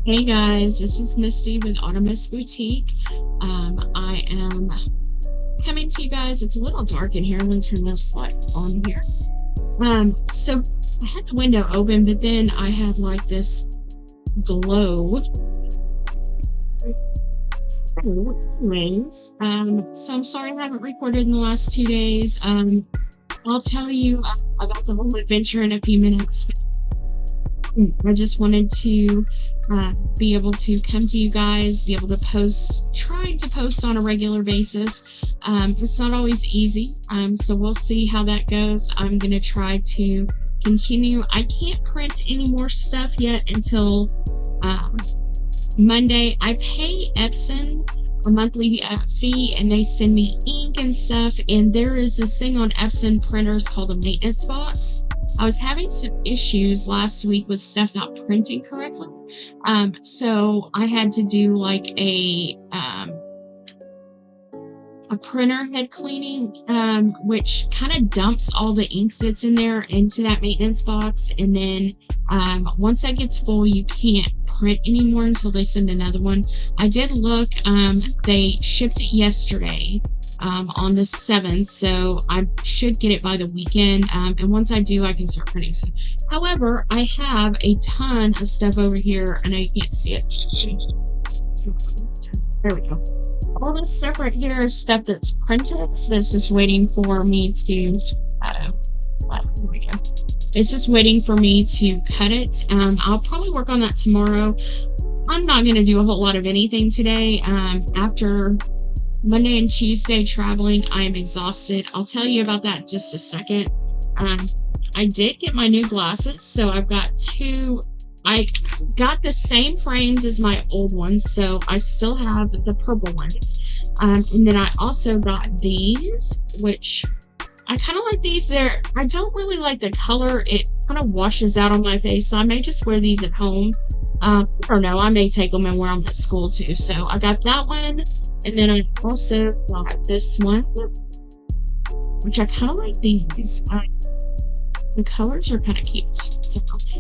Hey guys, this is Misty with Autumn's Boutique. I am coming to you guys. It's a little dark in here. I'm going to turn this light on here. So I had the window open, but then I had like this glow. So I'm sorry I haven't recorded in the last 2 days. I'll tell you about the whole adventure in a few minutes. I just wanted to be able to come to you guys, be able to post, trying to post on a regular basis. It's not always easy, so we'll see how that goes. I'm going to try to continue. I can't print any more stuff yet until Monday. I pay Epson a monthly fee and they send me ink and stuff. And there is this thing on Epson printers called a maintenance box. I was having some issues last week with stuff not printing correctly. So I had to do like a printer head cleaning, which kind of dumps all the ink that's in there into that maintenance box. And then once that gets full, you can't print anymore until they send another one. I did look, they shipped it yesterday. On the 7th, so I should get it by the weekend, and once I do, I can start printing stuff. However, I have a ton of stuff over here, and I can't see it. There we go. All this stuff right here is stuff that's printed, that's just waiting for me to, here we go. It's just waiting for me to cut it. I'll probably work on that tomorrow. I'm not going to do a whole lot of anything today. After Monday and Tuesday traveling, I am exhausted. I'll tell you about that in just a second. I did get my new glasses, so I've got two. I got the same frames as my old ones, so I still have the purple ones. And then I also got these, which I kind of like these. I don't really like the color. It kind of washes out on my face, so I may just wear these at home. Or no, I may take them and wear them at school too. So I got that one. And then I also got this one, which I kind of like these. The colors are kind of cute. So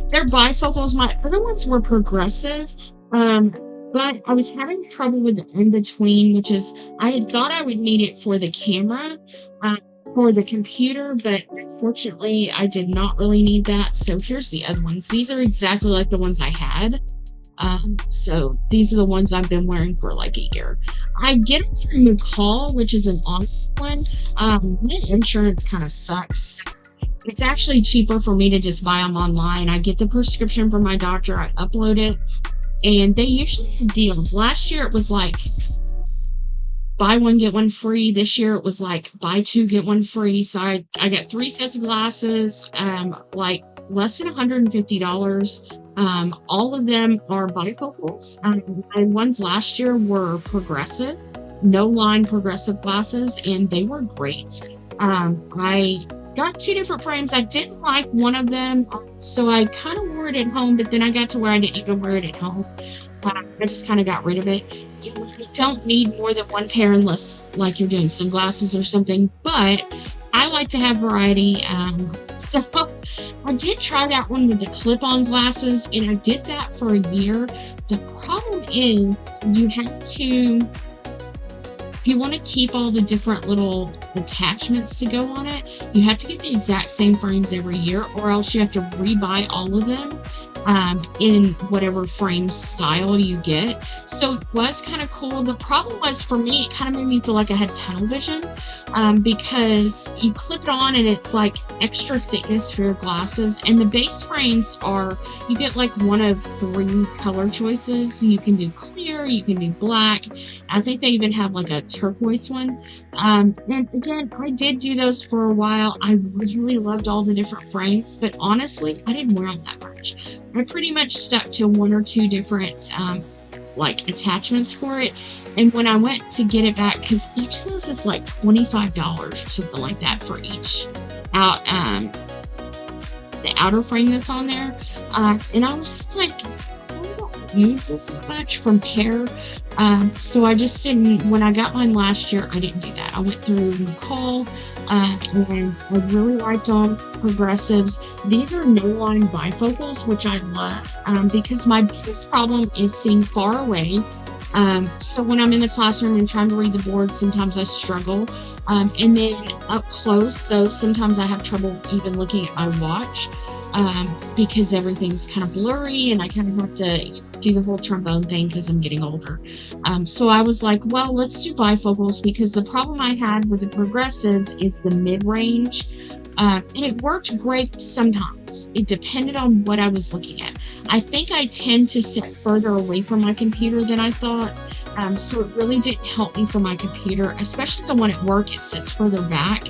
they're bifocals. My other ones were progressive. But I was having trouble with the in-between, which is I had thought I would need it for the camera, for the computer, but unfortunately I did not really need that. So here's the other ones. These are exactly like the ones I had. So these are the ones I've been wearing for like a year. I get it from McCall, which is an online one. My insurance kind of sucks. It's actually cheaper for me to just buy them online. I get the prescription from my doctor, I upload it, and they usually have deals. Last year it was like buy one, get one free. This year it was like buy two, get one free. So I got 3 sets of glasses, like less than $150. All of them are bifocals. My ones last year were progressive, no line progressive glasses, and they were great. I got 2 different frames. I didn't like one of them, so I kind of wore it at home, but then I got to where I didn't even wear it at home. I just kind of got rid of it. You don't need more than one pair unless like you're doing sunglasses or something, but I like to have variety. So I did try that one with the clip-on glasses, and I did that for a year. The problem is you have to, if you want to keep all the different little attachments to go on it, you have to get the exact same frames every year, or else you have to rebuy all of them in whatever frame style you get. So it was kind of cool. The problem was for me, it kind of made me feel like I had tunnel vision, because you clip it on and it's like extra thickness for your glasses. And the base frames are, you get like one of 3 color choices. You can do clear, you can do black. I think they even have like a turquoise one. And again, I did do those for a while. I really loved all the different frames, but honestly, I didn't wear them that much. I pretty much stuck to 1 or 2 different like attachments for it. And when I went to get it back, because each of those is like $25 or something like that for each the outer frame that's on there. And I was just like, use this much from Pear. So I just didn't, when I got mine last year, I didn't do that. I went through Nicole, and I really liked all progressives. These are no line bifocals, which I love, because my biggest problem is seeing far away. So when I'm in the classroom and trying to read the board, sometimes I struggle. And then up close, so sometimes I have trouble even looking at my watch, because everything's kind of blurry and I kind of have to do the whole trombone thing because I'm getting older. So I was like, well, let's do bifocals, because the problem I had with the progressives is the mid-range. And it worked great sometimes. It depended on what I was looking at. I think I tend to sit further away from my computer than I thought. So it really didn't help me for my computer, especially the one at work. It sits further back.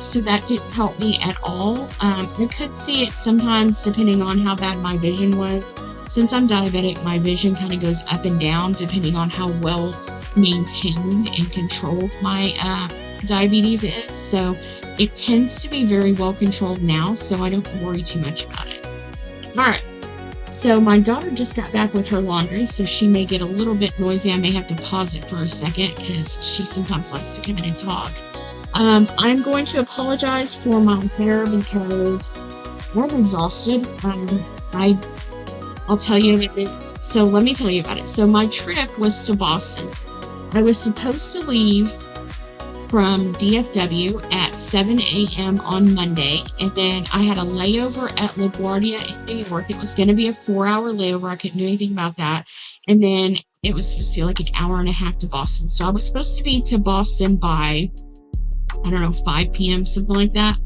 So that didn't help me at all. I could see it sometimes depending on how bad my vision was. Since I'm diabetic, my vision kind of goes up and down depending on how well maintained and controlled my diabetes is. So it tends to be very well controlled now, so I don't worry too much about it. All right. So my daughter just got back with her laundry, so she may get a little bit noisy. I may have to pause it for a second because she sometimes likes to come in and talk. I'm going to apologize for my hair because I'm exhausted. I'll tell you about it. So let me tell you about it. So my trip was to Boston. I was supposed to leave from DFW at 7 a.m. on Monday, and then I had a layover at LaGuardia in New York. It was going to be a 4-hour layover. I couldn't do anything about that. And then it was supposed to be like an hour and a half to Boston. So I was supposed to be to Boston by, I don't know, 5 p.m., something like that.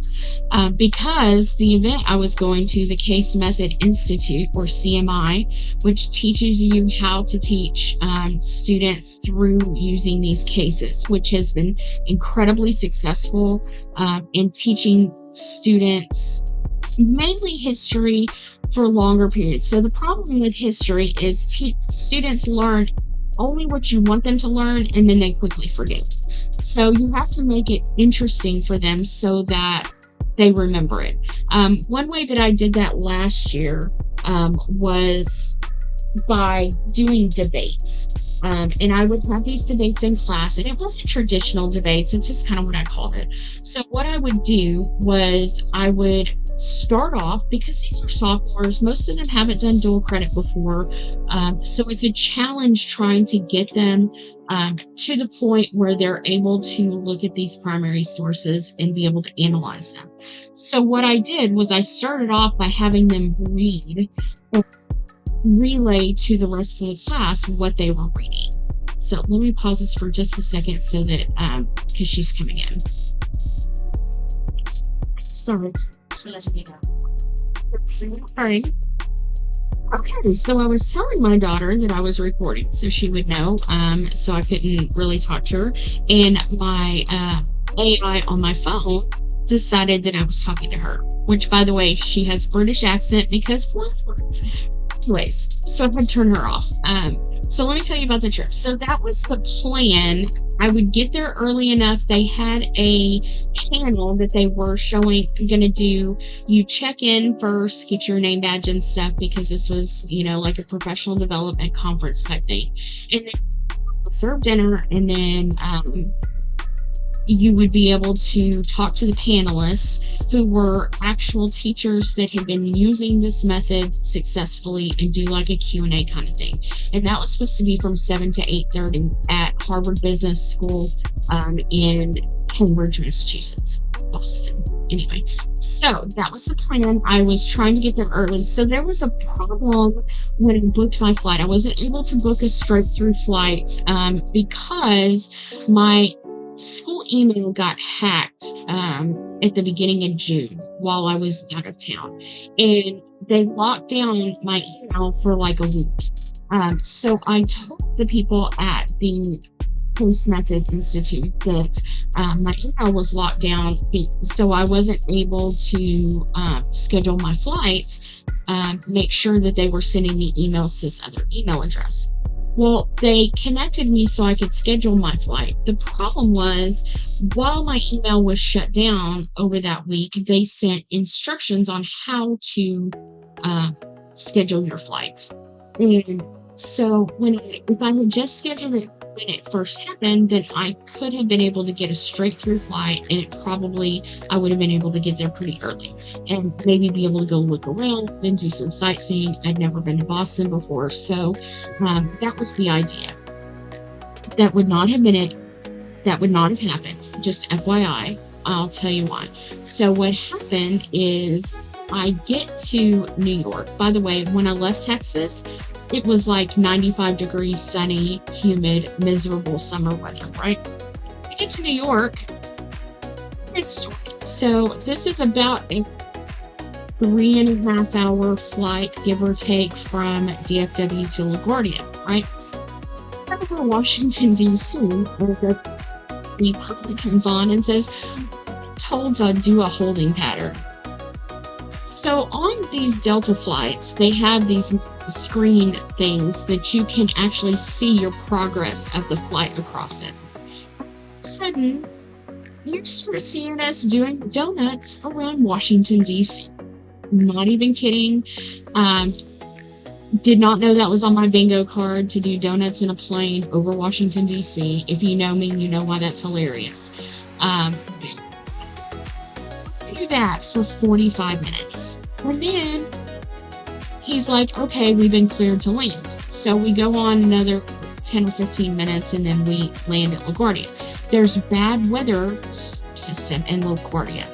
Because the event I was going to, the Case Method Institute, or CMI, which teaches you how to teach students through using these cases, which has been incredibly successful in teaching students mainly history for longer periods. So the problem with history is students learn only what you want them to learn, and then they quickly forget. So you have to make it interesting for them so that they remember it. One way that I did that last year was by doing debates. And I would have these debates in class, and it wasn't traditional debates. It's just kind of what I called it. So what I would do was I would start off, because these are sophomores, most of them haven't done dual credit before. So it's a challenge trying to get them to the point where they're able to look at these primary sources and be able to analyze them. So what I did was I started off by having them read and relay to the rest of the class what they were reading. So let me pause this for just a second so that, because she's coming in. Sorry. All right. Okay, so I was telling my daughter that I was recording so she would know, so I couldn't really talk to her. And my AI on my phone decided that I was talking to her, which, by the way, she has a British accent because anyways, so I had to turn her off. So let me tell you about the trip. So that was the plan. I would get there early enough. They had a panel that they were showing, going to do. You check in first, get your name badge and stuff, because this was, like a professional development conference type thing. And then serve dinner, and then you would be able to talk to the panelists who were actual teachers that had been using this method successfully, and do like a Q&A kind of thing. And that was supposed to be from 7 to 8:30 at Harvard Business School in Cambridge, Massachusetts, Boston. Anyway, so that was the plan. I was trying to get there early. So there was a problem when I booked my flight. I wasn't able to book a straight through flight because my school email got hacked at the beginning of June while I was out of town, and they locked down my email for like a week. So I told the people at the Case Method Institute that my email was locked down, so I wasn't able to schedule my flights, make sure that they were sending me emails to this other email address. Well, they connected me so I could schedule my flight. The problem was, while my email was shut down over that week, they sent instructions on how to schedule your flights. And so if I had just scheduled it when it first happened, then I could have been able to get a straight through flight, and I would have been able to get there pretty early and maybe be able to go look around and do some sightseeing. I'd never been to Boston before, so that was the idea. That would not have been it. That would not have happened. Just FYI, I'll tell you why. So what happened is I get to New York. By the way, when I left Texas, it was like 95 degrees, sunny, humid, miserable summer weather, right? I get to New York, it's stormy. So this is about a 3.5 hour flight, give or take, from DFW to LaGuardia, right? Over Washington, D.C., the pilot comes on and says, told to do a holding pattern. So on these Delta flights, they have these screen things that you can actually see your progress of the flight across it. All of a sudden, you start seeing us doing donuts around Washington, D.C. Not even kidding. Did not know that was on my bingo card, to do donuts in a plane over Washington, D.C. If you know me, you know why that's hilarious. Do that for 45 minutes. And then he's like, okay, we've been cleared to land. So we go on another 10 or 15 minutes, and then we land at LaGuardia. There's bad weather system in LaGuardia.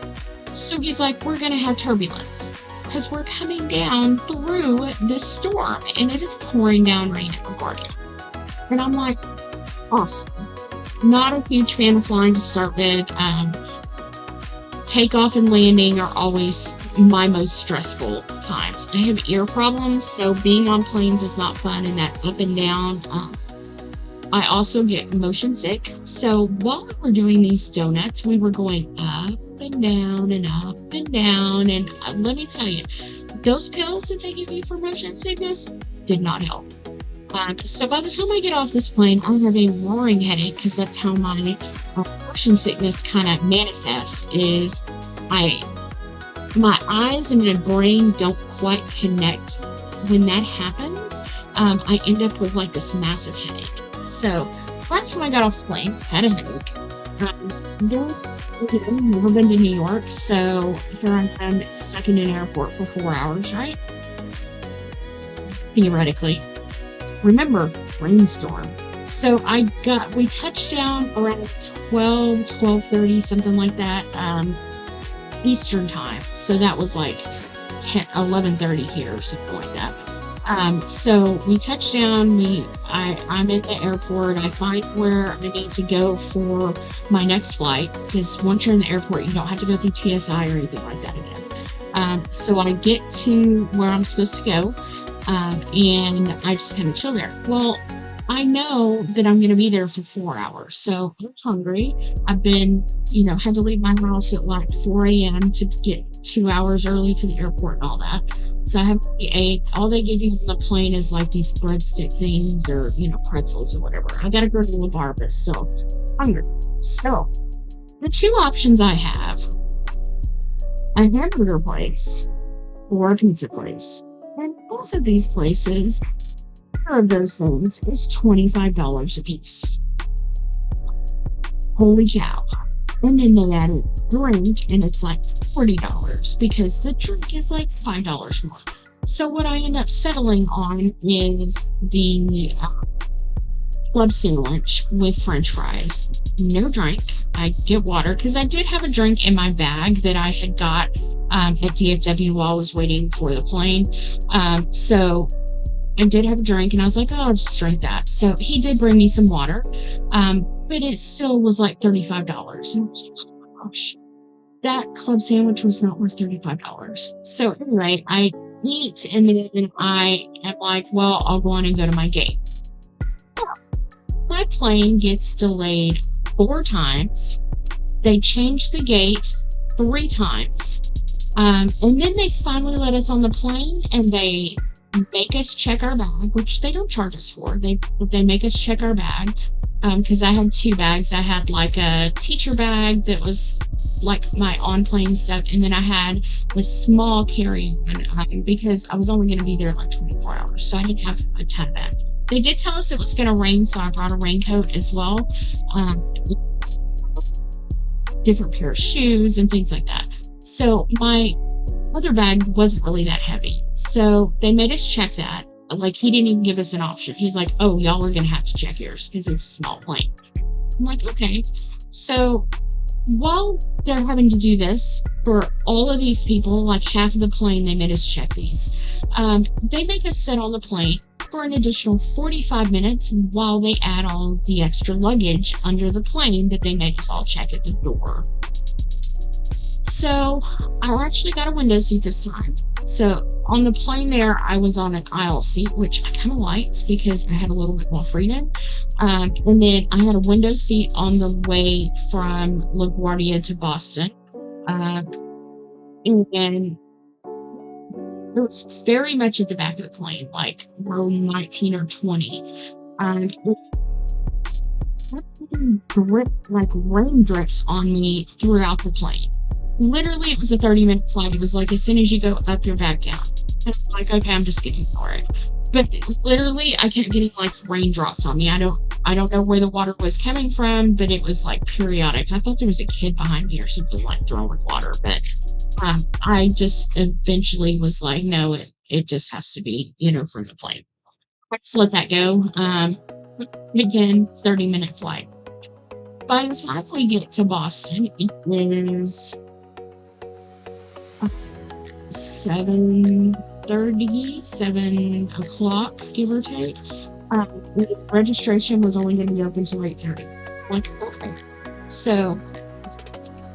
So he's like, we're going to have turbulence because we're coming down through this storm, and it is pouring down rain at LaGuardia. And I'm like, awesome. Not a huge fan of flying to start with. Takeoff and landing are always my most stressful times. I have ear problems, so being on planes is not fun, and that up and down. I also get motion sick. So while we were doing these donuts, we were going up and down and up and down. And let me tell you, those pills that they give you for motion sickness did not help. So by the time I get off this plane, I have a roaring headache, because that's how my motion sickness kind of manifests. Is my eyes and my brain don't quite connect. When that happens, I end up with like this massive headache. So last time I got off the plane, had a headache. Never been to New York, so here I am stuck in an airport for 4 hours, right? Theoretically. Remember, rainstorm. So we touched down around 12:30, something like that, Eastern time. So that was like 11:30 here, or something like that. So we touched down, I'm at the airport, I find where I need to go for my next flight, because once you're in the airport, you don't have to go through TSI or anything like that again. So I get to where I'm supposed to go, and I just kind of chill there. Well, I know that I'm going to be there for 4 hours, so I'm hungry. I've been, had to leave my house at like 4 a.m. to get 2 hours early to the airport and all that. So I haven't really ate. All they give you on the plane is like these breadstick things, or, pretzels or whatever. I got to go to the bar, but still hungry. So the two options I have, a hamburger place or a pizza place. And both of these places, of those things, is $25 a piece. Holy cow. And then they add a drink, and it's like $40, because the drink is like $5 more. So what I end up settling on is the club sandwich with french fries. No drink. I get water, because I did have a drink in my bag that I had got at DFW while I was waiting for the plane. So I did have a drink, and I was like, oh, I'll just drink that. So he did bring me some water, but it still was like $35. And I was like, oh, gosh, that club sandwich was not worth $35. So anyway, I eat, and then I am like, well, I'll go on and go to my gate. Well, my plane gets delayed 4 times. They changed the gate 3 times. And then they finally let us on the plane, and they make us check our bag, which they don't charge us for. They make us check our bag. because I had two bags. I had like a teacher bag that was like my on plane stuff, and then I had a small carry-on because I was only going to be there like 24 hours, so I didn't have a ton of bags. They did tell us it was going to rain, so I brought a raincoat as well, different pair of shoes and things like that. So my other bag wasn't really that heavy, so they made us check that. Like, he didn't even give us an option. He's like, "Oh, y'all are gonna have to check yours because it's a small plane." I'm like, "Okay." So while they're having to do this for all of these people, like half of the plane, they made us check these. They make us sit on the plane for an additional 45 minutes while they add all of the extra luggage under the plane that they make us all check at the door. So I actually got a window seat this time. So on the plane there, I was on an aisle seat, which I kind of liked because I had a little bit more freedom. And then I had a window seat on the way from LaGuardia to Boston. And it was very much at the back of the plane, like row 19 or 20. It drip, like rain drips on me throughout the plane. Literally, it was a 30-minute flight. It was like, as soon as you go up, you're back down. And I'm like, okay, I'm just getting for it. But literally, I kept getting like raindrops on me. I don't know where the water was coming from, but it was like periodic. I thought there was a kid behind me or something like throwing water, but I just eventually was like, no, it just has to be, from the plane. I just let that go. Again, 30-minute flight. By the time we get to Boston, it is 7:30, 7 o'clock, give or take. The registration was only going to be open till 8:30. Like, okay. So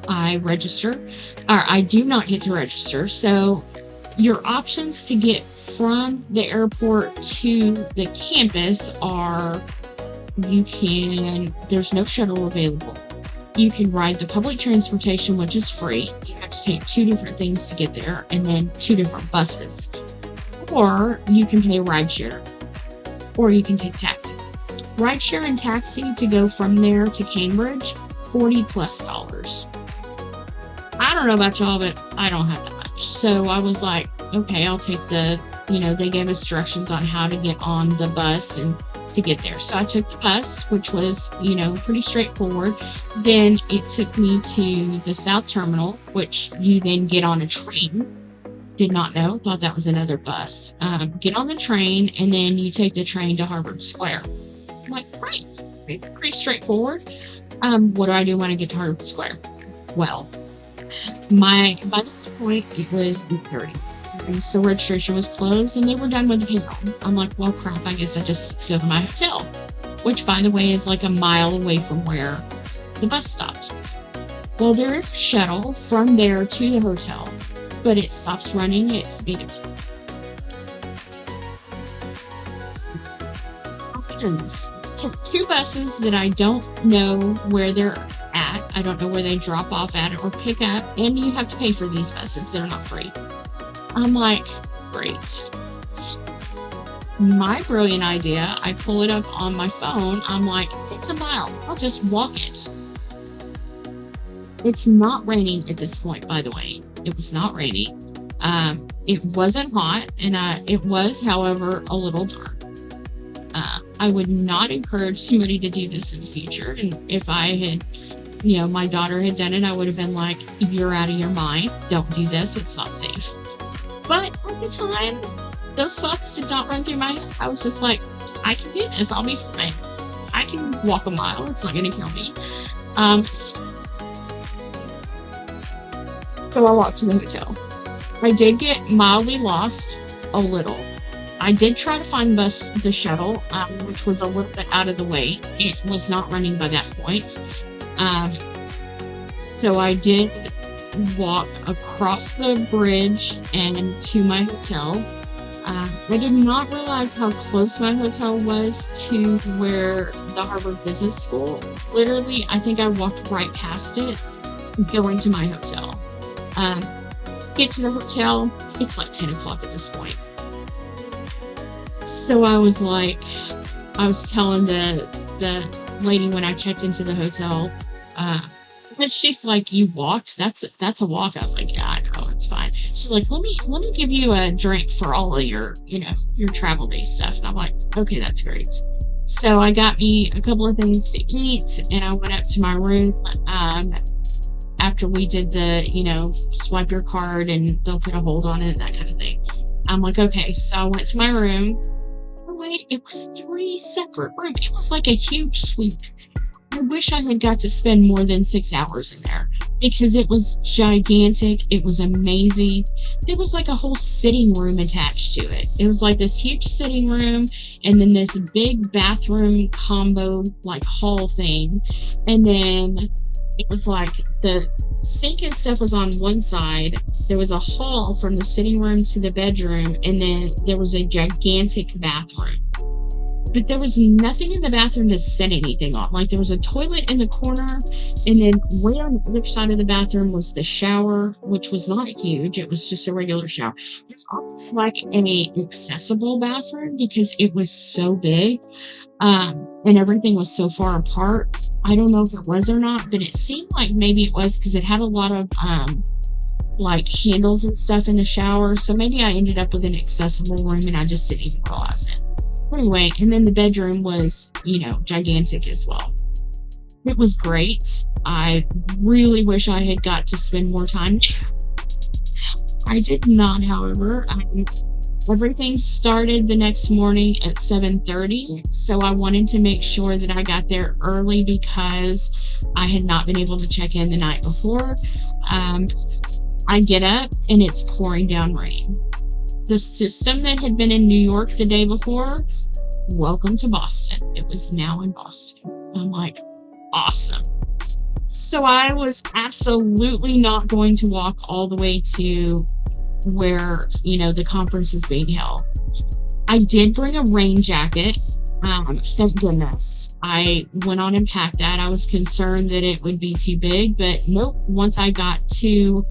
I register, or I do not get to register. So your options to get from the airport to the campus are, there's no shuttle available. You can ride the public transportation, which is free. You have to take two different things to get there, and then two different buses. Or you can pay rideshare, or you can take taxi. Rideshare and taxi to go from there to Cambridge, $40+. I don't know about y'all, but I don't have that much. So I was like, okay, I'll take they gave us directions on how to get on the bus and to get there. So I took the bus, which was, pretty straightforward. Then it took me to the South Terminal, which you then get on a train. Did not know, thought that was another bus. Get on the train, and then you take the train to Harvard Square. I'm like, great, pretty straightforward. What do I do when I get to Harvard Square? Well, by this point, it was 8:30. So registration was closed and they were done with the payroll. I'm like, well, crap, I guess I just go to my hotel, which, by the way, is like a mile away from where the bus stops. Well, there is a shuttle from there to the hotel, but it stops running at 8 o'clock. Took two buses that I don't know where they're at. I don't know where they drop off at or pick up, and you have to pay for these buses. They're not free. I'm like, great. My brilliant idea, I pull it up on my phone. I'm like, it's a mile. I'll just walk it. It's not raining at this point, by the way. It was not raining. It wasn't hot, and it was, however, a little dark. I would not encourage somebody to do this in the future. And if I had, my daughter had done it, I would have been like, you're out of your mind. Don't do this. It's not safe. But at the time, those thoughts did not run through my head. I was just like, I can do this. I'll be fine. I can walk a mile. It's not going to kill me. So I walked to the hotel. I did get mildly lost a little. I did try to find the shuttle, which was a little bit out of the way. It was not running by that point. So I did walk across the bridge and to my hotel. I did not realize how close my hotel was to where the Harvard Business School. Literally, I think I walked right past it going to my hotel. Get to the hotel, it's like 10 o'clock at this point. So I was telling the lady when I checked into the hotel. Uh, and she's like, "You walked? That's a walk." I was like, "Yeah, I know, it's fine." She's like, "Let me give you a drink for all of your, your travel day stuff." And I'm like, "Okay, that's great." So I got me a couple of things to eat, and I went up to my room. After we did the, swipe your card and they'll put a hold on it, that kind of thing. I'm like, okay. So I went to my room. Oh, wait, it was 3 separate rooms. It was like a huge suite. I wish I had got to spend more than 6 hours in there because it was gigantic. It was amazing. It was like a whole sitting room attached to it. It was like this huge sitting room and then this big bathroom combo, like hall thing. And then it was like the sink and stuff was on one side. There was a hall from the sitting room to the bedroom, and then there was a gigantic bathroom. But there was nothing in the bathroom to set anything on. Like there was a toilet in the corner, and then way on the other side of the bathroom was the shower, which was not huge. It was just a regular shower. It's almost like an accessible bathroom because it was so big, and everything was so far apart. I don't know if it was or not, but it seemed like maybe it was because it had a lot of like handles and stuff in the shower. So maybe I ended up with an accessible room and I just didn't even realize it. Anyway, and then the bedroom was, gigantic as well. It was great. I really wish I had got to spend more time. I did not, however. Everything started the next morning at 7:30, so I wanted to make sure that I got there early because I had not been able to check in the night before. I get up and it's pouring down rain. The system that had been in New York the day before, welcome to Boston. It was now in Boston. I'm like, awesome. So I was absolutely not going to walk all the way to where, the conference is being held. I did bring a rain jacket. Thank goodness. I went on and packed that. I was concerned that it would be too big, but nope. Once I got to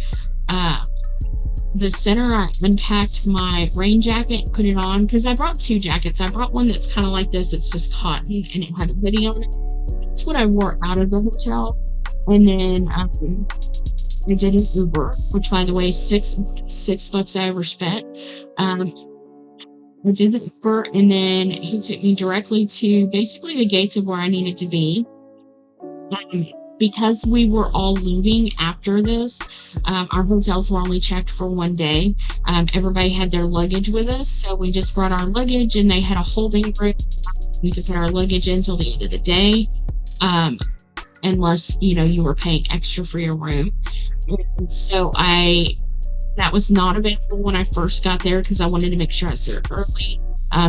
the center, I unpacked my rain jacket, put it on, because I brought 2 jackets. I brought one that's kind of like this. It's just cotton, and it had a hoodie on it. That's what I wore out of the hotel. And then I did an Uber, which, by the way, $6 I overspent. I did the Uber, and then he took me directly to basically the gates of where I needed to be. Because we were all leaving after this, our hotels were only checked for 1 day. Everybody had their luggage with us, so we just brought our luggage, and they had a holding room. We could put our luggage in until the end of the day, unless you were paying extra for your room. And so that was not available when I first got there because I wanted to make sure I was there early.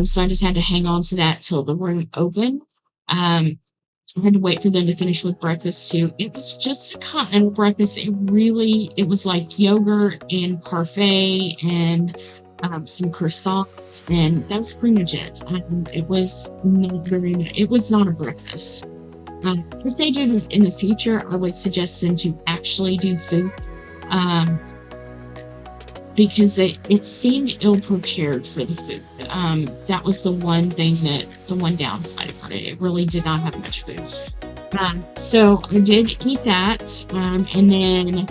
So I just had to hang on to that till the room opened. I had to wait for them to finish with breakfast too. It was just a continental breakfast. It was like yogurt and parfait and some croissants, and that was pretty much it. It was not a breakfast. If they do it in the future, I would suggest them to actually do food, because it seemed ill prepared for the food. That was the one downside of it. It really did not have much food. So I did eat that, and then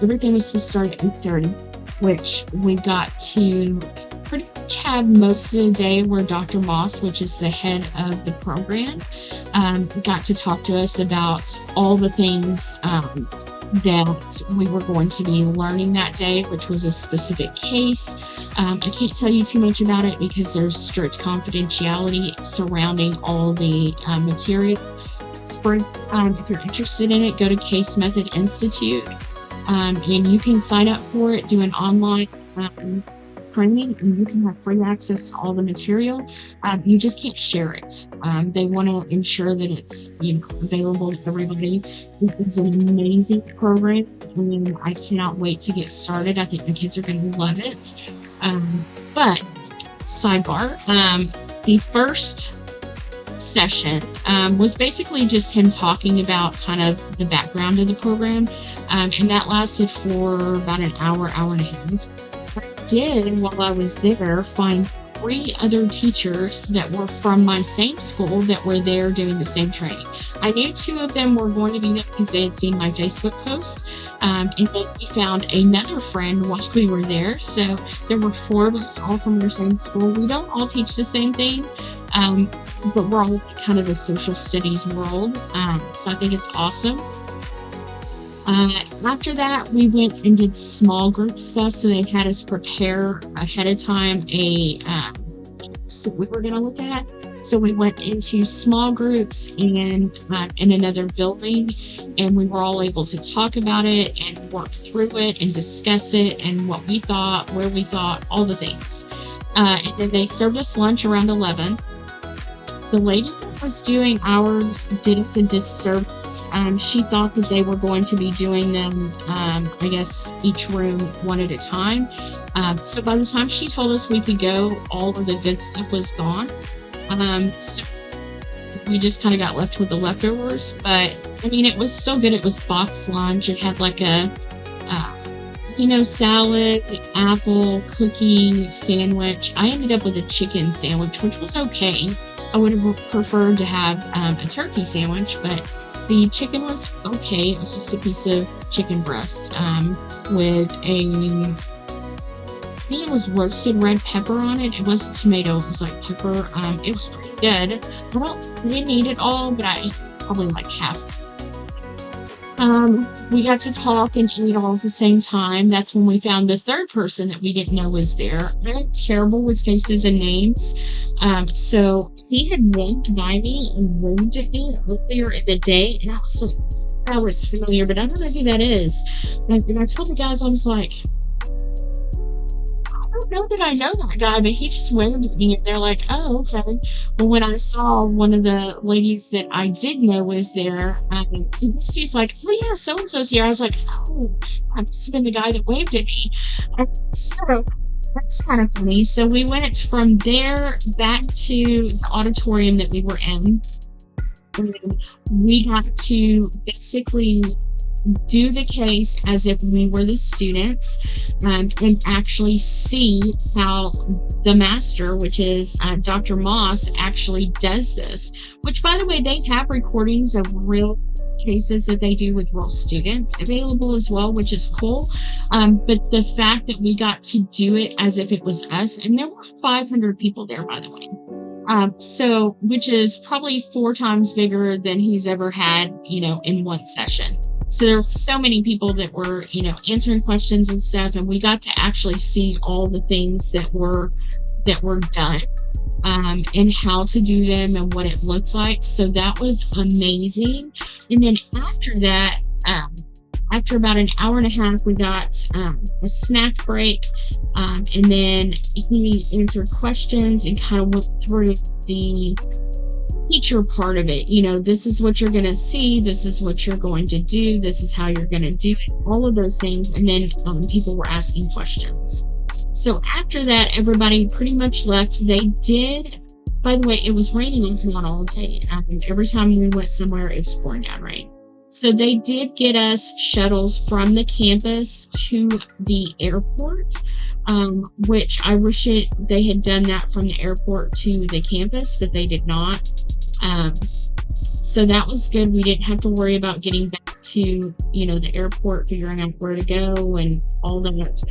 everything was supposed to start at 8:30, which we got to pretty much have most of the day where Dr. Moss, which is the head of the program, got to talk to us about all the things that we were going to be learning that day, which was a specific case. I can't tell you too much about it because there's strict confidentiality surrounding all the material. If you're interested in it, go to Case Method Institute, and you can sign up for it, do an online training, and you can have free access to all the material. You just can't share it. They want to ensure that it's available to everybody. It is an amazing program, and I cannot wait to get started. I think the kids are going to love it. But sidebar, the first session was basically just him talking about kind of the background of the program, and that lasted for about an hour and a half. I did, while I was there, find 3 other teachers that were from my same school that were there doing the same training. I knew 2 of them were going to be there because they had seen my Facebook post, and then we found another friend while we were there. So there were 4 of us all from the same school. We don't all teach the same thing, but we're all kind of the social studies world. So I think it's awesome. After that, we went and did small group stuff. So they had us prepare ahead of time a that we were going to look at. So we went into small groups in another building, and we were all able to talk about it and work through it and discuss it and what we thought, where we thought, all the things. And then they served us lunch around 11. The lady that was doing ours did us a disservice. She thought that they were going to be doing them, I guess, each room one at a time. So by the time she told us we could go, all of the good stuff was gone. So we just kind of got left with the leftovers. But, I mean, it was so good. It was boxed lunch. It had like a, salad, apple, cookie, sandwich. I ended up with a chicken sandwich, which was okay. I would have preferred to have a turkey sandwich, but the chicken was okay. It was just a piece of chicken breast with I think it was roasted red pepper on it. It wasn't tomato, it was like pepper. It was pretty good. I didn't eat it all, but I ate probably like half. We got to talk and eat all at the same time. That's when we found the third person that we didn't know was there. I'm terrible with faces and names. So he had walked by me and waved at me earlier in the day, and I was like, oh, it's familiar, but I don't know who that is. And I told the guys, I was like, I don't know that I know that guy, but he just waved at me, and they're like, oh, okay. But when I saw one of the ladies that I did know was there, she's like, oh yeah, so and so's here. I was like, oh, that must have been the guy that waved at me. So that's kind of funny. So we went from there back to the auditorium that we were in. And we got to basically do the case as if we were the students, and actually see how the master, which is Dr. Moss, actually does this. Which, by the way, they have recordings of real cases that they do with real students available as well, which is cool. But the fact that we got to do it as if it was us, and there were 500 people there, by the way. So, which is probably 4 times bigger than he's ever had, in one session. So there were so many people that were, answering questions and stuff, and we got to actually see all the things that were done, and how to do them and what it looked like. So that was amazing. And then after that, after about an hour and a half, we got a snack break, and then he answered questions and kind of went through the teacher part of it. This is what you're going to see, this is what you're going to do, this is how you're going to do it, all of those things. And then people were asking questions. So after that, everybody pretty much left. They did, by the way, it was raining off and on all day. Every time we went somewhere, it was pouring down rain. So they did get us shuttles from the campus to the airport, which I wish they had done that from the airport to the campus, but they did not. So that was good. We didn't have to worry about getting back to, the airport, figuring out where to go and all that.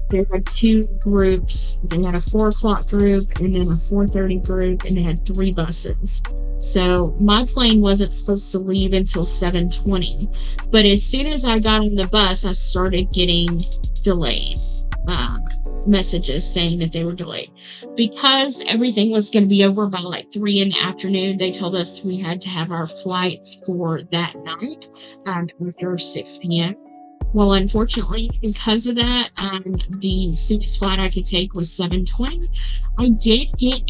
They had 2 groups. They had a 4 o'clock group and then a 4:30 group, and they had 3 buses. So my plane wasn't supposed to leave until 7:20, but as soon as I got on the bus, I started getting delayed. Messages saying that they were delayed because everything was going to be over by like 3 in the afternoon. They told us we had to have our flights for that night after 6 p.m. Well, unfortunately, because of that, the soonest flight I could take was 7:20. I did get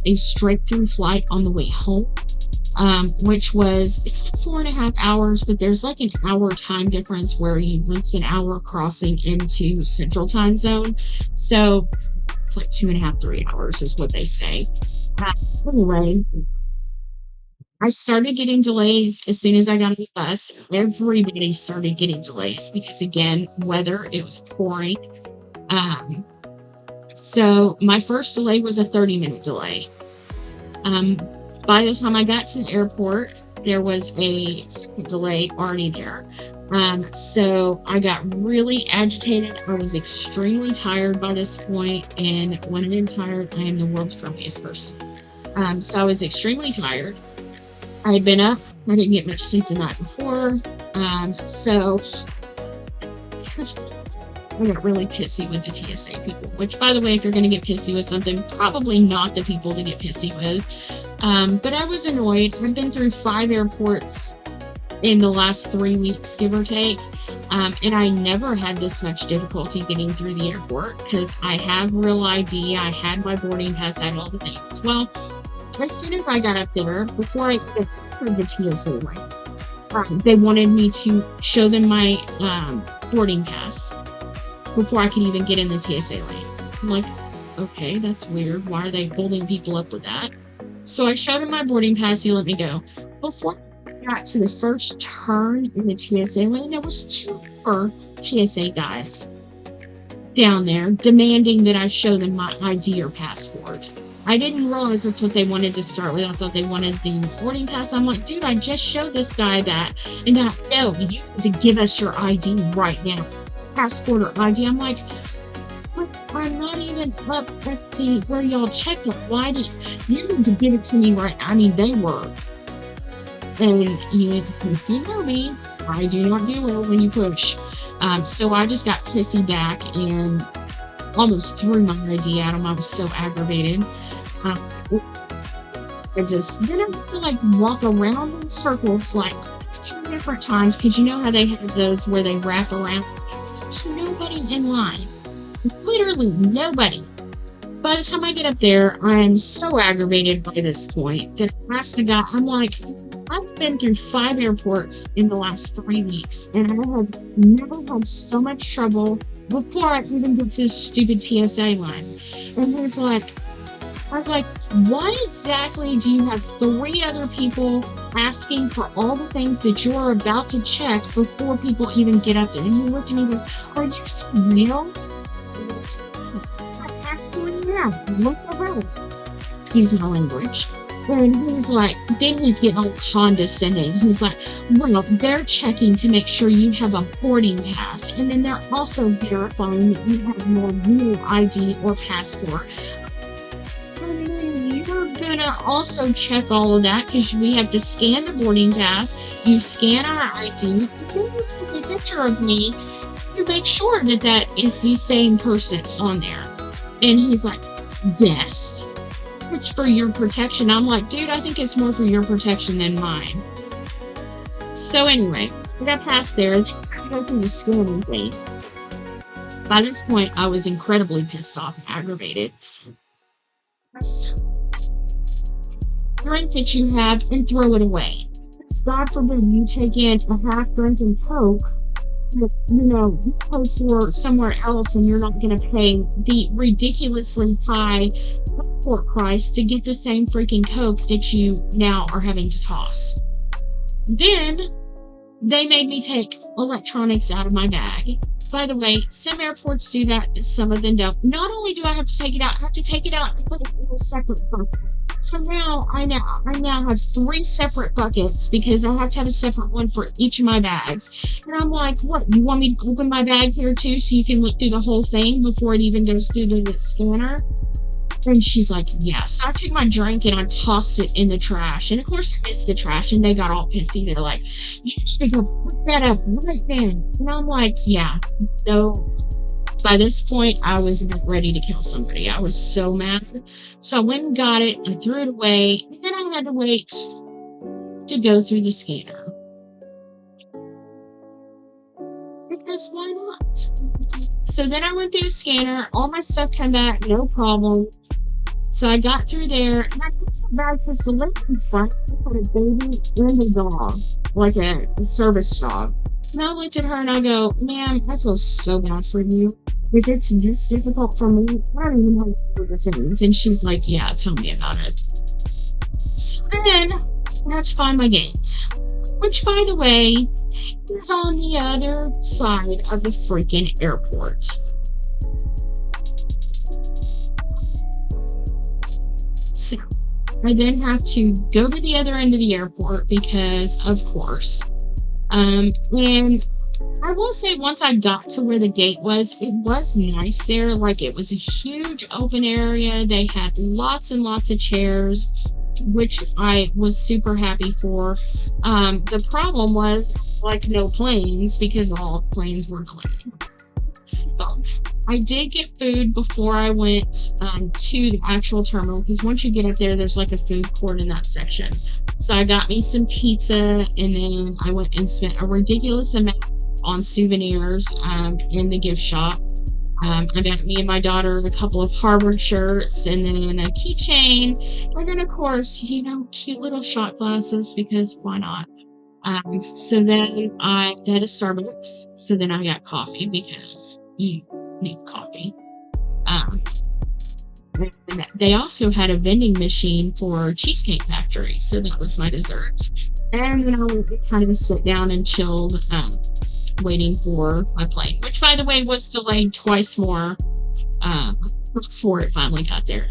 a straight through flight on the way home, which was, it's like 4.5 hours, but there's like an hour time difference where you lose an hour crossing into Central Time Zone. So it's like 2.5, 3 hours is what they say. Anyway, I started getting delays as soon as I got on the bus. Everybody started getting delays because, again, weather, it was pouring. So my first delay was a 30-minute delay. By the time I got to the airport, there was a second delay already there. So I got really agitated. I was extremely tired by this point, and when I'm tired, I am the world's grumpiest person. So I was extremely tired. I had been up. I didn't get much sleep the night before. So I got really pissy with the TSA people, which, by the way, if you're going to get pissy with something, probably not the people to get pissy with. But I was annoyed. I've been through 5 airports in the last 3 weeks, give or take. And I never had this much difficulty getting through the airport because I have real ID, I had my boarding pass, I had all the things. Well, as soon as I got up there, before I even entered the TSA line, they wanted me to show them my boarding pass before I could even get in the TSA lane. I'm like, okay, that's weird. Why are they holding people up with that? So I showed him my boarding pass. He let me go. Before I got to the first turn in the TSA lane, there was 2 more TSA guys down there demanding that I show them my ID or passport. I didn't realize that's what they wanted to start with. I thought they wanted the boarding pass. I'm like, dude, I just showed this guy that. And now, no, you need to give us your ID right now. Passport or ID. I'm like, I'm not even up at the where y'all checked it. Why did you need to give it to me right now? I mean, they were. And if you know me, I do not do well when you push. So I just got pissy back and almost threw my ID at him. I was so aggravated. I just then I have to like walk around in circles like 2 different times because you know how they have those where they wrap around. There's nobody in line. Literally nobody. By the time I get up there, I'm so aggravated by this point that I asked the guy, I'm like, I've been through 5 airports in the last 3 weeks, and I have never had so much trouble before I even get to this stupid TSA line. And I was like, why exactly do you have 3 other people asking for all the things that you're about to check before people even get up there? And he looked at me and goes, are you for real? I actually am. Look around. Excuse my language. And he's like, then he's getting all condescending. He's like, well, they're checking to make sure you have a boarding pass. And then they're also verifying that you have your real ID or passport. And then you're gonna also check all of that because we have to scan the boarding pass. You scan our ID. And then you take a picture of me to make sure that that is the same person on there. And he's like, yes. It's for your protection. I'm like, dude, I think it's more for your protection than mine. So anyway, I got past there. I go through the scanning thing. By this point, I was incredibly pissed off and aggravated. Drink that you have and throw it away. God forbid you take in a half-drinking Coke that, you go for somewhere else and you're not going to pay the ridiculously high airport price to get the same freaking Coke that you now are having to toss. Then they made me take electronics out of my bag. By the way, some airports do that, some of them don't. Not only do I have to take it out, I have to take it out and put it in a separate bucket. So now I now have 3 separate buckets because I have to have a separate one for each of my bags. And I'm like, what? You want me to open my bag here too so you can look through the whole thing before it even goes through the scanner? And she's like, yeah. So I took my drink and I tossed it in the trash. And of course I missed the trash and they got all pissy. They're like, you need to go put that up right then. And I'm like, yeah. So by this point, I was about ready to kill somebody. I was so mad. So I went and got it. I threw it away. And then I had to wait to go through the scanner. Because why not? So then I went through the scanner. All my stuff came back. No problem. So I got through there. And I felt so bad because the lady in front had a baby and a dog. Like a service dog. And I looked at her and I go, ma'am, I feel so bad for you. If it's this difficult for me, I don't even know what the things. And she's like, yeah, tell me about it. So then I have to find my gate. Which, by the way, is on the other side of the freaking airport. but I then have to go to the other end of the airport because, of course. And I will say, once I got to where the gate was, it was nice there. Like, it was a huge open area. They had lots and lots of chairs, which I was super happy for. The problem was, like, no planes because all planes were delayed. So I did get food before I went to the actual terminal, because once you get up there, there's like a food court in that section. So I got me some pizza, and then I went and spent a ridiculous amount on souvenirs in the gift shop. I got me and my daughter a couple of Harvard shirts, and then a keychain, and then, of course, cute little shot glasses, because why not? So then I got a Starbucks. So then I got coffee because you need coffee. And they also had a vending machine for Cheesecake Factory, so that was my dessert. And then I kind of sit down and chilled, waiting for my plane, which, by the way, was delayed twice more before it finally got there.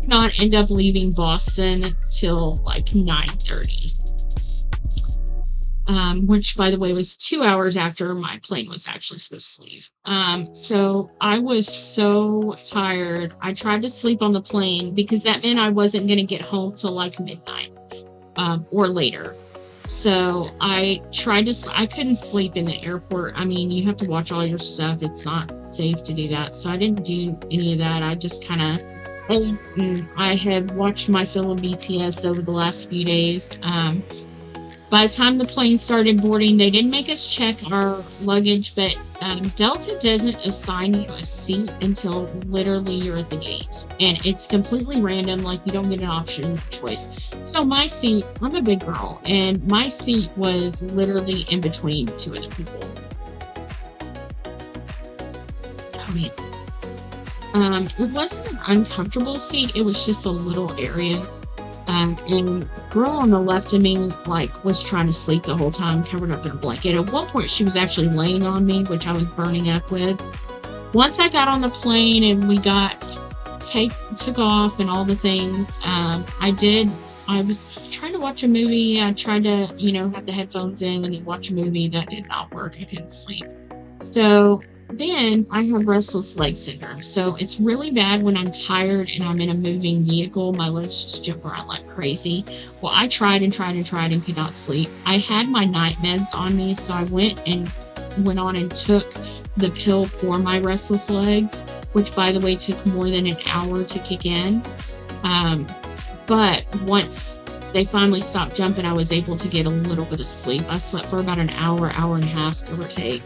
Not end up leaving Boston till like 9:30. Which, by the way, was 2 hours after my plane was actually supposed to leave. So I was so tired. I tried to sleep on the plane because that meant I wasn't going to get home till like midnight, or later. So I couldn't sleep in the airport. I mean, you have to watch all your stuff. It's not safe to do that. So I didn't do any of that. I just kind of ate, and I have watched my fill of BTS over the last few days. By the time the plane started boarding, they didn't make us check our luggage, but Delta doesn't assign you a seat until literally you're at the gate. And it's completely random, like you don't get an option choice. So my seat, I'm a big girl, and my seat was literally in between two other people. I mean, it wasn't an uncomfortable seat, it was just a little area. And girl on the left of me, like, was trying to sleep the whole time, covered up in a blanket. At one point, she was actually laying on me, which I was burning up with. Once I got on the plane and we took off and all the things, I was trying to watch a movie. I tried to, have the headphones in and then watch a movie. That did not work. I couldn't sleep. So then I have restless leg syndrome. So it's really bad when I'm tired and I'm in a moving vehicle. My legs just jump around like crazy. Well, I tried and could not sleep. I had my night meds on me, so I went on and took the pill for my restless legs, which, by the way, took more than an hour to kick in. But once they finally stopped jumping, I was able to get a little bit of sleep. I slept for about an hour and a half, give or take.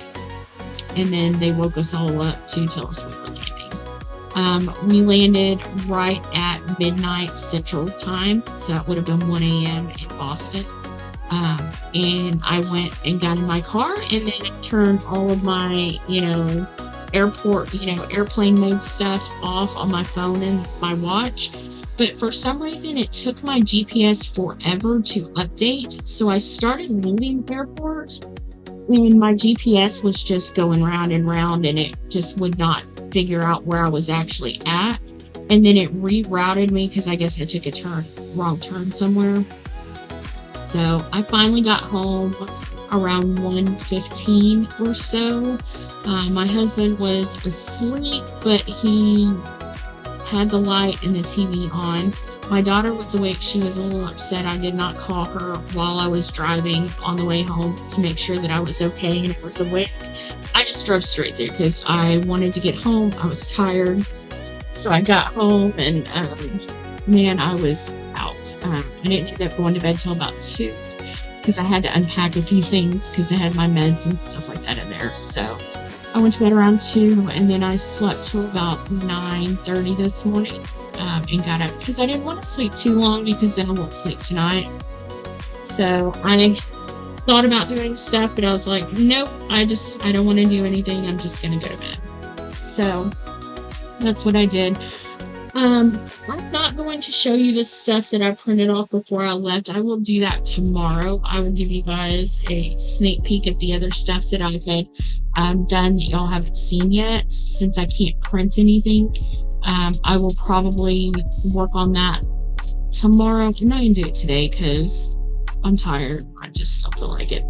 And then they woke us all up to tell us we were landing. We landed right at midnight Central Time, so that would have been 1 a.m. in Boston. And I went and got in my car, and then I turned all of my, airplane mode stuff off on my phone and my watch. But for some reason, it took my GPS forever to update. So I started leaving the airport, and my GPS was just going round and round, and it just would not figure out where I was actually at. And then it rerouted me because I guess I took a wrong turn somewhere. So I finally got home around 1:15 or so. My husband was asleep, but he had the light and the TV on. My daughter was awake. She was a little upset I did not call her while I was driving on the way home to make sure that I was okay and I was awake. I just drove straight there because I wanted to get home. I was tired. So I got home, and man, I was out. I didn't end up going to bed till about 2 because I had to unpack a few things because I had my meds and stuff like that in there. So I went to bed around 2, and then I slept till about 9:30 this morning. And got up because I didn't want to sleep too long because then I won't sleep tonight. So I thought about doing stuff, but I was like, nope, I don't want to do anything. I'm just going to go to bed. So that's what I did. I'm not going to show you the stuff that I printed off before I left. I will do that tomorrow. I will give you guys a sneak peek of the other stuff that I had done that y'all haven't seen yet, since I can't print anything. I will probably work on that tomorrow, I'm not gonna do it today because I'm tired. I just don't feel like it.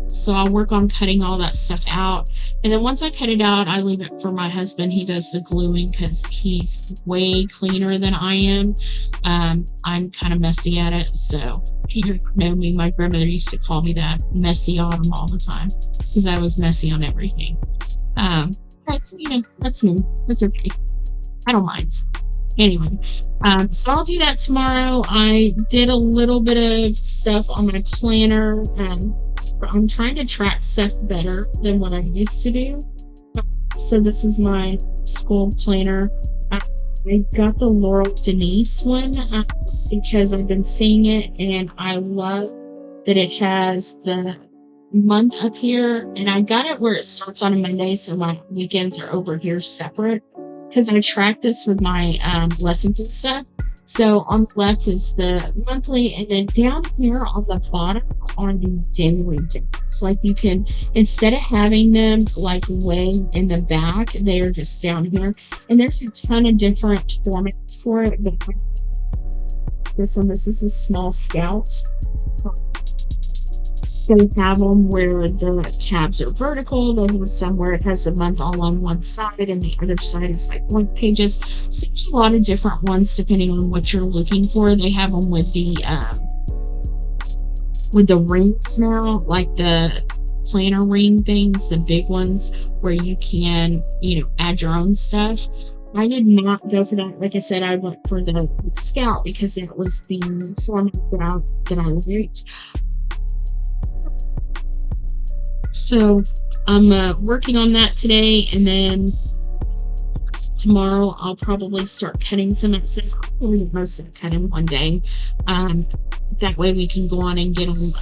So I'll work on cutting all that stuff out. And then once I cut it out, I leave it for my husband. He does the gluing because he's way cleaner than I am. I'm kind of messy at it. So if you know me, my grandmother used to call me that messy autumn all the time because I was messy on everything. But that's me. That's okay. I don't mind. Anyway, so I'll do that tomorrow. I did a little bit of stuff on my planner. I'm trying to track stuff better than what I used to do. So this is my school planner. I got the Laurel Denise one because I've been seeing it and I love that it has the month up here, and I got it where it starts on a Monday, so my weekends are over here separate because I track this with my lessons and stuff. So on the left is the monthly, and then down here on the bottom are the daily dates. Like you can, instead of having them like way in the back, they are just down here. And there's a ton of different formats for it. But this is a small scout. They have them where the tabs are vertical. They have some where it has the month all on one side and the other side is like blank pages. So there's a lot of different ones depending on what you're looking for. They have them with the rings now, like the planner ring things, the big ones where you can, add your own stuff. I did not go for that. Like I said, I went for the Scout because that was the format that I liked. So I'm working on that today, and then tomorrow I'll probably start cutting some of that stuff. I'll probably get most of it cut in one day. That way we can go on and get them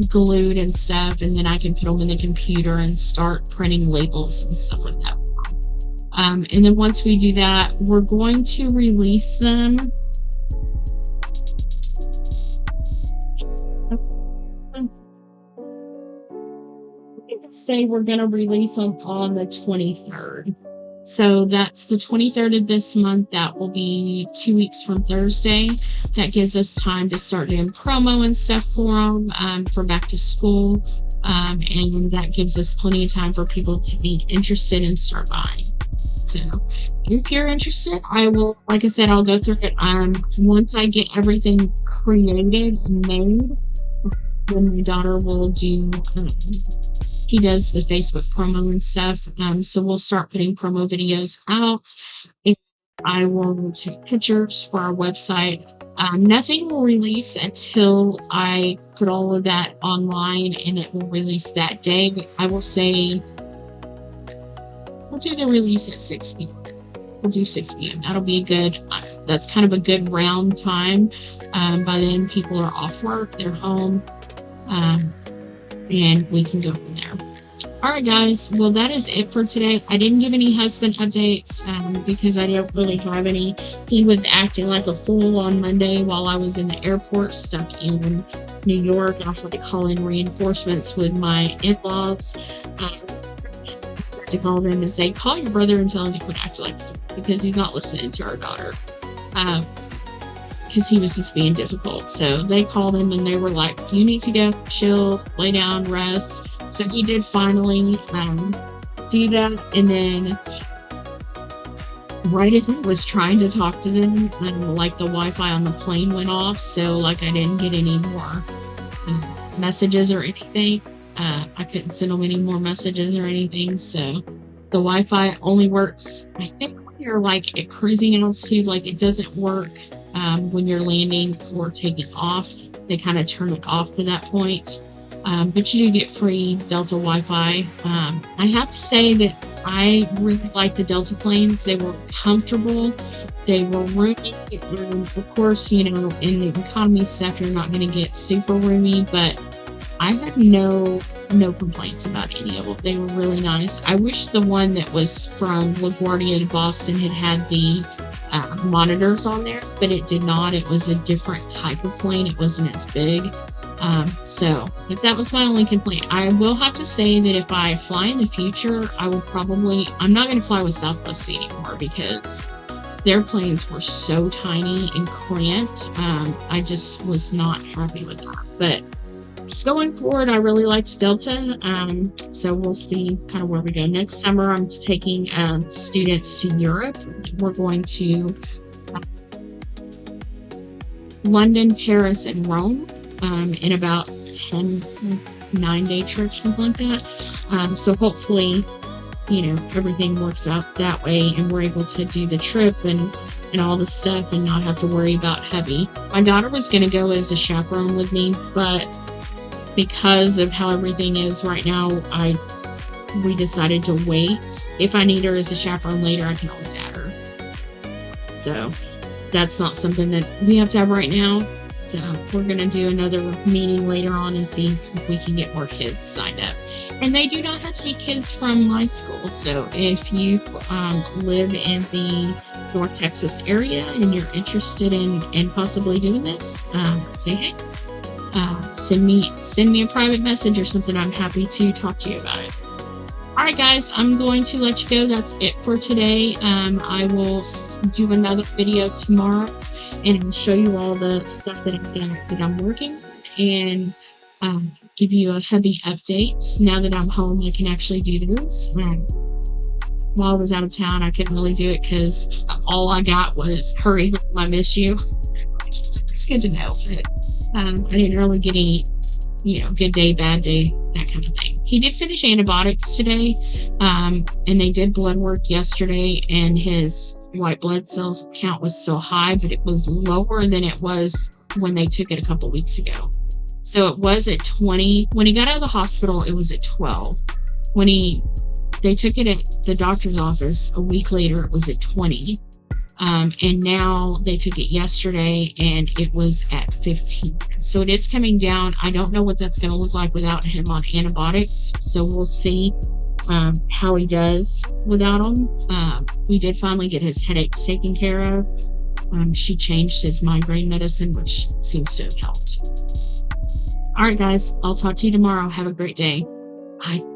glued and stuff, and then I can put them in the computer and start printing labels and stuff like that. And then once we do that, we're going to release them. Say we're going to release them on the 23rd. So that's the 23rd of this month. That will be 2 weeks from Thursday. That gives us time to start doing promo and stuff for them for back to school. And that gives us plenty of time for people to be interested and start buying. So if you're interested, I will, like I said, I'll go through it. Once I get everything created and made, then my daughter will do she does the Facebook promo and stuff. So we'll start putting promo videos out. And I will take pictures for our website. Nothing will release until I put all of that online, and it will release that day. I will say we'll do the release at 6 p.m. We'll do 6 p.m. That'll be a good, that's kind of a good round time. By then people are off work, they're home. And we can go from there. All right, guys. Well, that is it for today. I didn't give any husband updates because I don't really have any. He was acting like a fool on Monday while I was in the airport stuck in New York. I had to call in reinforcements with my in-laws. To call them and say, call your brother and tell him to quit acting like a fool because he's not listening to our daughter. Because he was just being difficult. So they called him and they were like, you need to go chill, lay down, rest. So he did finally do that. And then right as I was trying to talk to them, like the Wi-Fi on the plane went off. So like I didn't get any more messages or anything. I couldn't send them any more messages or anything. So the Wi-Fi only works, I think, when you're like at cruising altitude. Like it doesn't work when you're landing or taking off. They kind of turn it off to that point. But you do get free Delta Wi-Fi. I have to say that I really like the Delta planes. They were comfortable. They were roomy. Of course, in the economy stuff, you're not going to get super roomy, but I had no complaints about any of them. They were really nice. I wish the one that was from LaGuardia to Boston had the monitors on there, but it did not. It was a different type of plane. It wasn't as big. So if that was my only complaint, I will have to say that if I fly in the future, I'm not going to fly with Southwest anymore because their planes were so tiny and cramped. I just was not happy with that. But going forward, I really liked Delta. So we'll see kind of where we go. Next summer, I'm taking students to Europe. We're going to London, Paris, and Rome in about 9-day trip, something like that. So hopefully, everything works out that way and we're able to do the trip and all the stuff and not have to worry about hubby. My daughter was going to go as a chaperone with me, but because of how everything is right now, we decided to wait. If I need her as a chaperone later, I can always add her. So that's not something that we have to have right now. So we're going to do another meeting later on and see if we can get more kids signed up. And they do not have to be kids from my school. So if you live in the North Texas area and you're interested in possibly doing this, say hey. Send me a private message or something. I'm happy to talk to you about it. All right, guys, I'm going to let you go. That's it for today. I will do another video tomorrow and show you all the stuff that I'm working and give you a heavy update. Now that I'm home, I can actually do this. While I was out of town, I couldn't really do it because all I got was hurry, I miss you. It's good to know, but I didn't really get any, good day, bad day, that kind of thing. He did finish antibiotics today, and they did blood work yesterday, and his white blood cells count was still high, but it was lower than it was when they took it a couple weeks ago. So it was at 20. When he got out of the hospital, it was at 12. When they took it at the doctor's office a week later, it was at 20. And now they took it yesterday and it was at 15. So it is coming down. I don't know what that's going to look like without him on antibiotics. So we'll see how he does without them. We did finally get his headaches taken care of. She changed his migraine medicine, which seems to have helped. All right, guys, I'll talk to you tomorrow. Have a great day. Bye.